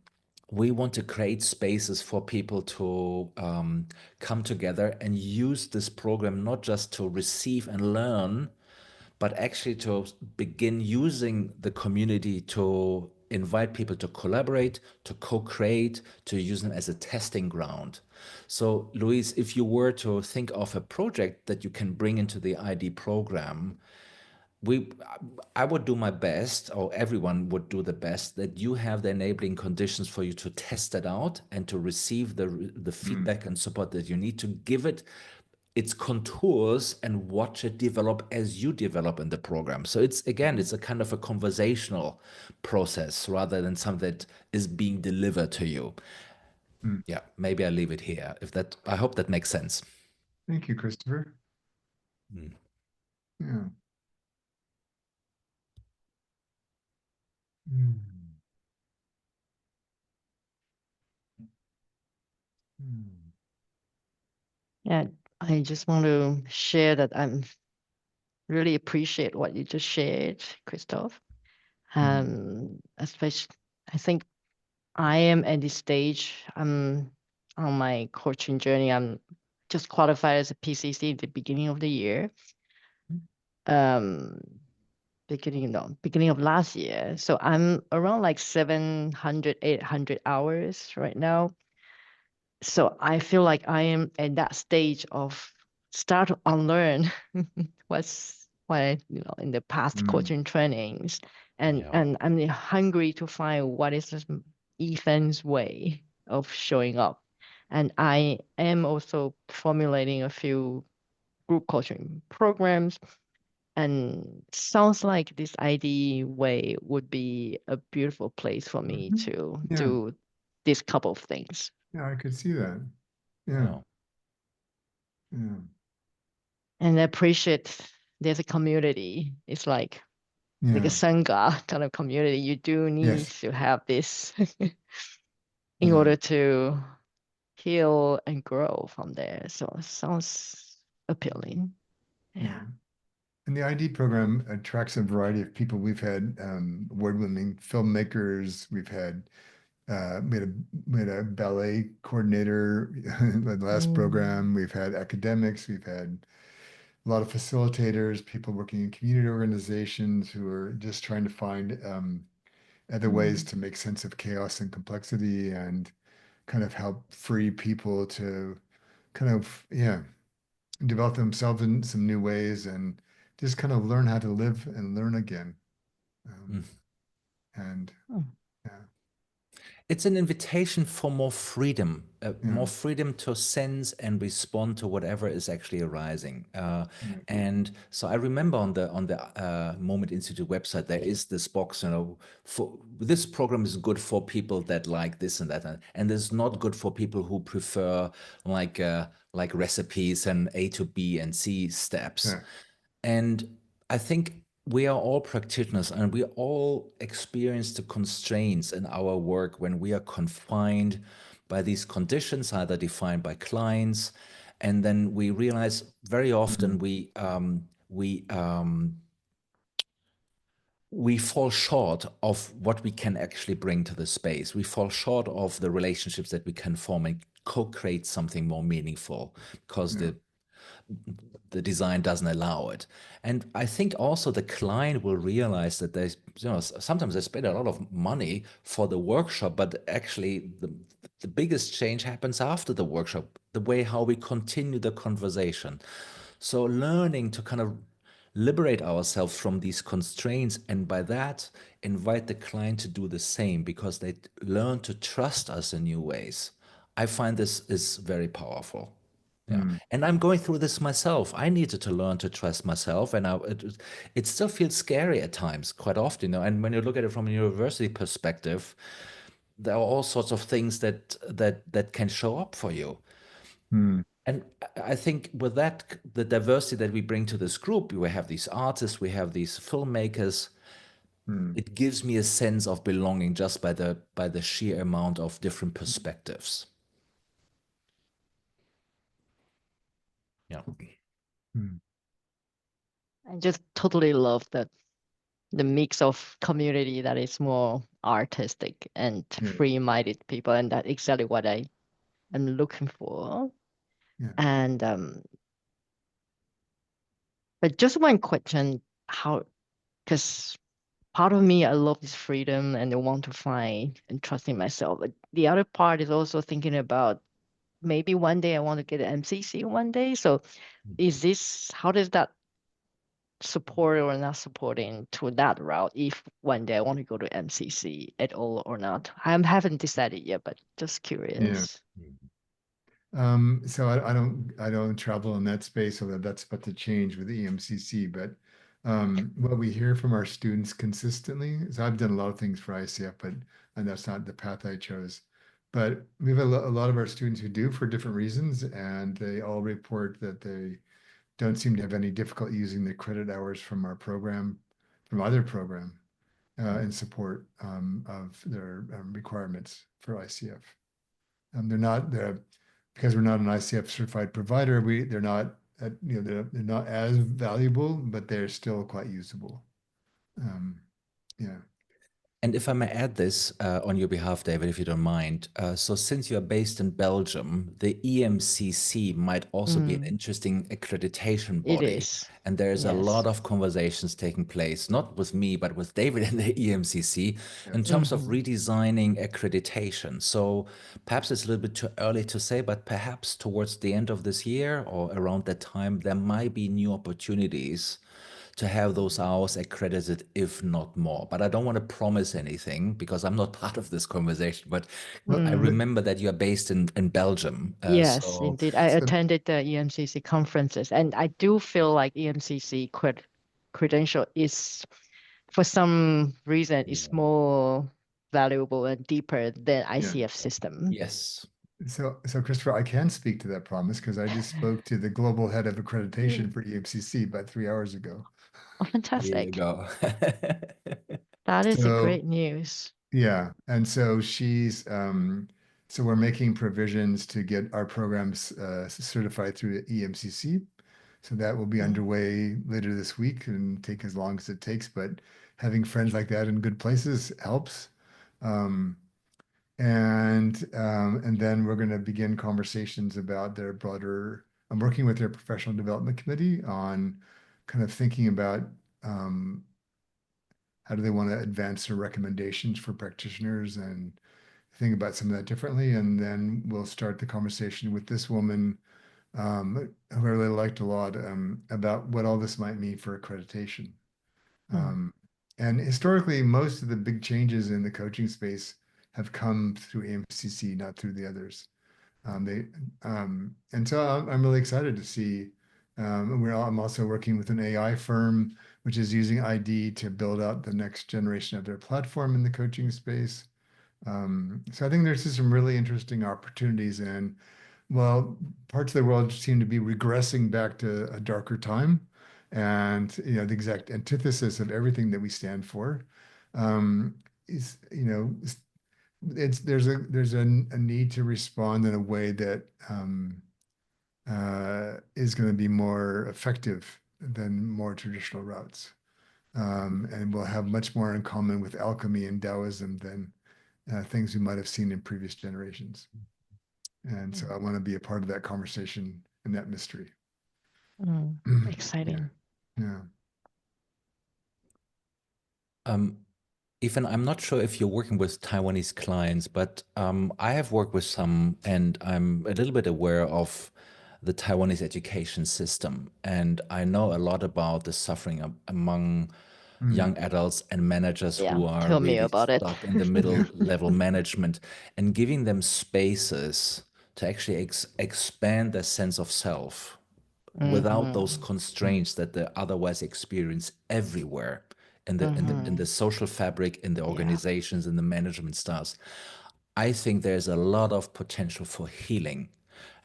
we want to create spaces for people to come together and use this program not just to receive and learn, but actually to begin using the community to invite people to collaborate, to co-create, to use them as a testing ground. So, Luis, if you were to think of a project that you can bring into the ID program, I would do my best, or everyone would do the best, that you have the enabling conditions for you to test it out and to receive the feedback and support that you need to give it its contours and watch it develop as you develop in the program. So it's a kind of a conversational process rather than something that is being delivered to you. Yeah, maybe I leave it here. I hope that makes sense. Thank you, Christopher. Mm. Yeah. Mm. Mm. Yeah, I just want to share that I'm really appreciate what you just shared, Christoph. Especially, I think I am at this stage. I'm on my coaching journey. I'm just qualified as a PCC at the beginning of the year. Beginning of last year. So I'm around like 700, 800 hours right now. So I feel like I am at that stage of start to unlearn in the past coaching trainings, and I'm hungry to find what is this Ethan's way of showing up. And I am also formulating a few group coaching programs, and sounds like this ID way would be a beautiful place for me to Yeah. do this couple of things. Yeah, I could see that. Yeah. Yeah. And I appreciate there's a community. It's like a Yeah. Sangha kind of community. You do need Yes. to have this in Yeah. order to heal and grow from there. So it sounds appealing. Yeah. And the ID program attracts a variety of people. We've had award-winning filmmakers. We had a ballet coordinator in the last program. We've had academics. We've had a lot of facilitators, people working in community organizations who are just trying to find other ways to make sense of chaos and complexity and kind of help free people to kind of, develop themselves in some new ways and just kind of learn how to live and learn again. And yeah. It's an invitation for more freedom to sense and respond to whatever is actually arising. And so I remember on the Moment Institute website, there is this box, for this program is good for people that like this and that, and it's not good for people who prefer like recipes and A to B and C steps. Yeah. And I think we are all practitioners and we all experience the constraints in our work when we are confined by these conditions, either defined by clients. And then we realize very often we fall short of what we can actually bring to the space. We fall short of the relationships that we can form and co-create something more meaningful because the design doesn't allow it. And I think also the client will realize that there's, sometimes they spend a lot of money for the workshop, but actually the biggest change happens after the workshop, the way how we continue the conversation. So learning to kind of liberate ourselves from these constraints, and by that invite the client to do the same because they learn to trust us in new ways. I find this is very powerful. Yeah. And I'm going through this myself. I needed to learn to trust myself, and it still feels scary at times, quite often. And when you look at it from a university perspective, there are all sorts of things that can show up for you. And I think with that, the diversity that we bring to this group, we have these artists, we have these filmmakers. It gives me a sense of belonging just by the sheer amount of different perspectives. Yeah. I just totally love that the mix of community that is more artistic and Yeah. free-minded people, and that's exactly what I am looking for. Yeah. And but just one question, how, because part of me, I love this freedom and I want to find and trust in myself. But the other part is also thinking about maybe one day I want to get an MCC one day. So is this, how does that support or not supporting to that route if one day I want to go to MCC at all or not? I haven't decided yet, but just curious. So I don't travel in that space, although that's about to change with the EMCC. But what we hear from our students consistently is I've done a lot of things for ICF, but and that's not the path I chose. But we have a lot of our students who do for different reasons, and they all report that they don't seem to have any difficulty using the credit hours from our program, from either program, in support of their requirements for ICF. They're because we're not an ICF certified provider. They're not they're not as valuable, but they're still quite usable. Yeah. And if I may add this on your behalf, David, if you don't mind. So since you're based in Belgium, the EMCC might also be an interesting accreditation It body. is. And there's a Yes. lot of conversations taking place, not with me, but with David in the EMCC in terms of redesigning accreditation. So perhaps it's a little bit too early to say, but perhaps towards the end of this year or around that time, there might be new opportunities to have those hours accredited, if not more. But I don't want to promise anything because I'm not part of this conversation. But I remember that you're based in Belgium. Yes, so indeed. I attended the EMCC conferences, and I do feel like EMCC credential is, for some reason, is more valuable and deeper than ICF system. yes. So Christopher, I can speak to that promise because I just spoke to the global head of accreditation for EMCC about 3 hours ago. Oh, Here you fantastic. go. That is a So- great news. Yeah, and so so we're making provisions to get our programs certified through the EMCC. So that will be underway later this week and take as long as it takes, but having friends like that in good places helps. And then we're going to begin conversations about their broader. I'm working with their professional development committee on kind of thinking about how do they want to advance their recommendations for practitioners and think about some of that differently. And then we'll start the conversation with this woman, who I really liked a lot, about what all this might mean for accreditation. And historically, most of the big changes in the coaching space have come through AMCC, not through the others. And so I'm really excited to see. I'm also working with an AI firm, which is using ID to build out the next generation of their platform in the coaching space. So I think there's just some really interesting opportunities, and well, parts of the world seem to be regressing back to a darker time, and the exact antithesis of everything that we stand for is there's a need to respond in a way that is going to be more effective than more traditional routes, and will have much more in common with alchemy and Taoism than things we might have seen in previous generations. And so I want to be a part of that conversation and that mystery. Exciting. Yeah. Ethan, I'm not sure if you're working with Taiwanese clients, but I have worked with some, and I'm a little bit aware of the Taiwanese education system. And I know a lot about the suffering among young adults and managers who are Tell me really about it. stuck in the middle level management, and giving them spaces to actually expand their sense of self without those constraints that they otherwise experience everywhere in the social fabric, in the organizations, in the management styles. I think there's a lot of potential for healing,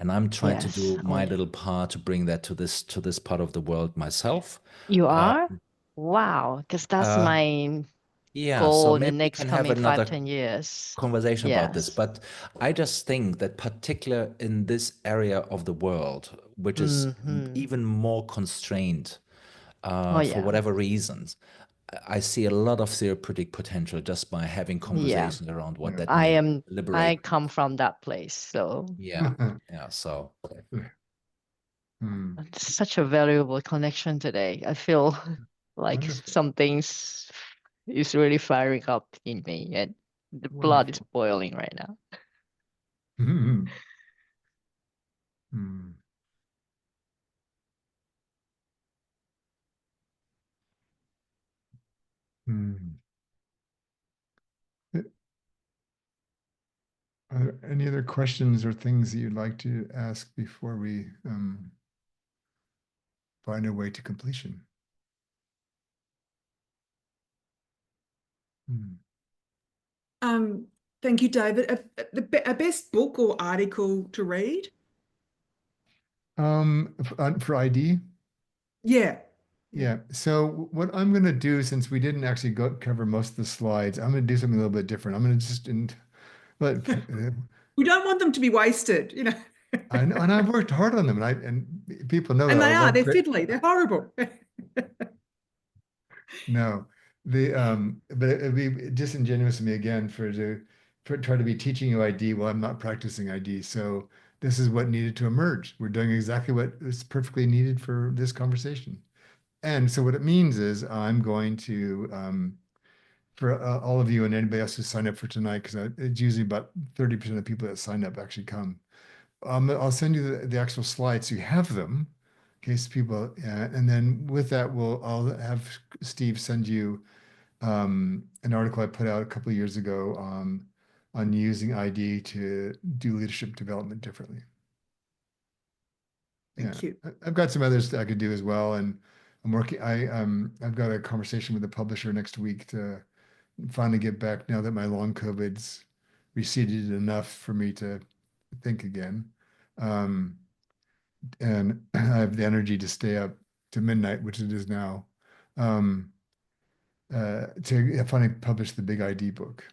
and I'm trying to do my little part to bring that to this part of the world myself. You are? Wow, because that's my Yeah, so goal in the maybe we next can have coming another 5-10 years. conversation about this. Yes. But I just think that particular in this area of the world, which is even more constrained for whatever reasons, I see a lot of therapeutic potential just by having conversations around what Yeah. that I means. I come from that place, so Yeah, yeah. So Hmm, it's such a valuable connection today. I feel like wonderful, something's is really firing up in me, and the blood is wonderful. boiling right now. Hmm. Hmm. Hmm. Are there any other questions or things that you'd like to ask before we find our way to completion? Hmm. Thank you, David. A best book or article to read? For ID, Yeah. yeah. So what I'm going to do, since we didn't actually cover most of the slides, I'm going to do something a little bit different. I'm going to just but We don't want them to be wasted, you know. I know, and I've worked hard on them, and people know And that they I are, love they're fiddly, they're horrible. No, but it'd be disingenuous of me again for try to be teaching you ID while I'm not practicing ID. So this is what needed to emerge. We're doing exactly what is perfectly needed for this conversation. And so what it means is I'm going to for all of you and anybody else who signed up for tonight, because it's usually about 30% of people that sign up actually come. I'll send you the actual slides so you have them in case people, and then with that, I'll have Steve send you an article I put out a couple of years ago on using ID to do leadership development differently. Thank you. I've got some others that I could do as well, and I'm working. I've got a conversation with the publisher next week to finally get back now that my long COVID's receded enough for me to think again. Um, and I have the energy to stay up to midnight, which it is now, um, to finally publish the big ID book.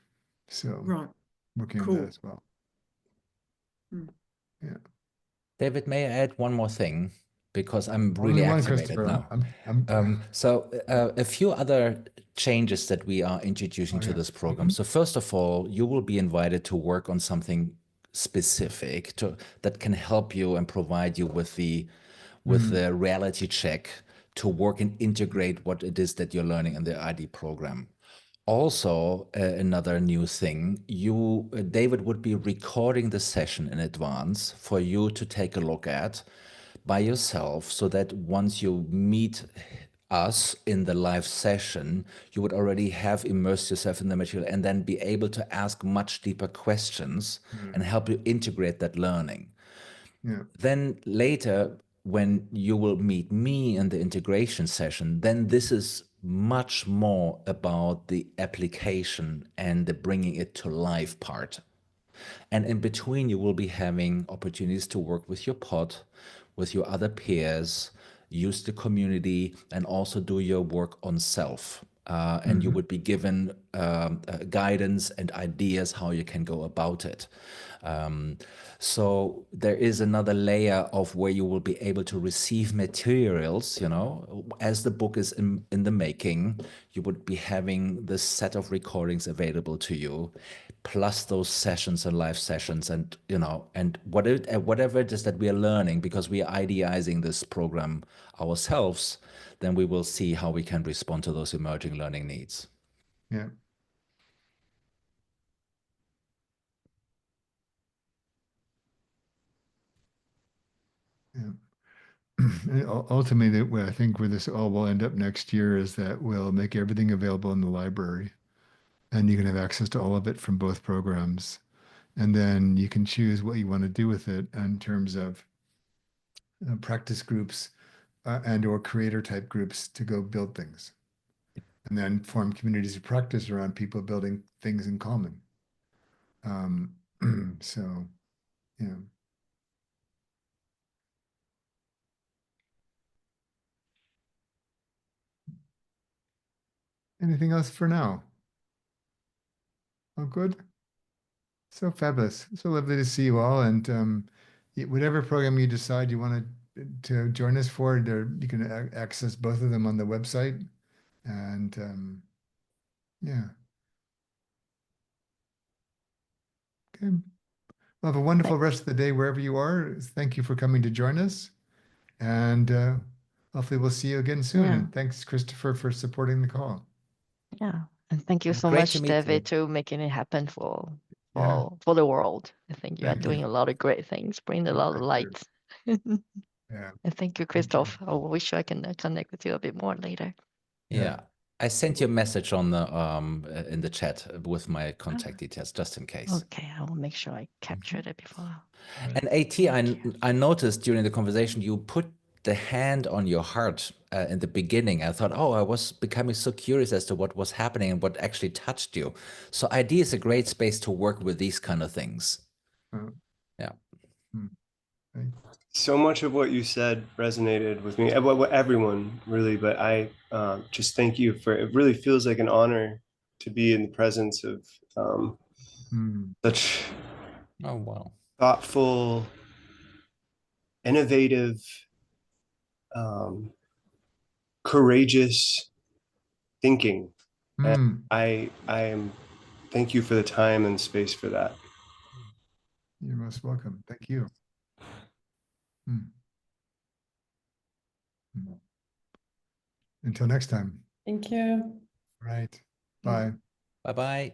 So Right. working on that Cool. as well. Mm. Yeah. David, may I add one more thing? Because I'm Only really one, activated Christopher. now. I'm A few other changes that we are introducing Oh, to yeah. this program. So first of all, you will be invited to work on something specific that can help you and provide you with the reality check to work and integrate what it is that you're learning in the ID program. Also, another new thing, David would be recording the session in advance for you to take a look at by yourself so that once you meet us in the live session, you would already have immersed yourself in the material and then be able to ask much deeper questions and help you integrate that learning. Yeah. Then later, when you will meet me in the integration session, then this is much more about the application and the bringing it to life part. And in between, you will be having opportunities to work with your pod, with your other peers, use the community, and also do your work on self. And you would be given guidance and ideas how you can go about it. So there is another layer of where you will be able to receive materials, as the book is in the making, you would be having this set of recordings available to you, plus those sessions and live sessions and, and whatever it is that we are learning, because we are idealizing this program ourselves, then we will see how we can respond to those emerging learning needs. Yeah. Yeah. And ultimately, what I think where this all will end up next year is that we'll make everything available in the library, and you can have access to all of it from both programs. And then you can choose what you want to do with it in terms of practice groups and or creator type groups to go build things, and then form communities of practice around people building things in common. Um, so, yeah. Anything else for now? Oh, good. So fabulous. So lovely to see you all. And whatever program you decide you want to join us for, you can access both of them on the website. And yeah. Okay. Well, have a wonderful rest of the day wherever you are. Thank you for coming to join us. And hopefully we'll see you again soon. Yeah. And thanks, Christopher, for supporting the call. Yeah. And thank you Yeah, so great much, to meet you. David, to making it happen for Yeah. for the world. I think you are Thank doing you. a lot of great things, bringing a Oh, lot of thank you. light. Yeah. And thank you, Thank you. Christoph. I wish I can connect with you a bit more later. Yeah. I sent you a message on the in the chat with my contact details just in case. Okay, I will make sure I capture that before. And AT, I noticed during the conversation you put the hand on your heart in the beginning. I thought, oh, I was becoming so curious as to what was happening and what actually touched you. So ID is a great space to work with these kind of things. Yeah. Thank So much of what you said resonated with me. What everyone really, but I just thank you for. It really feels like an honor to be in the presence of such Oh, wow. thoughtful, innovative, courageous thinking. And I am. Thank you for the time and space for that. You're most welcome. Thank you. Until next time. Thank you. Right. Bye. Bye-bye.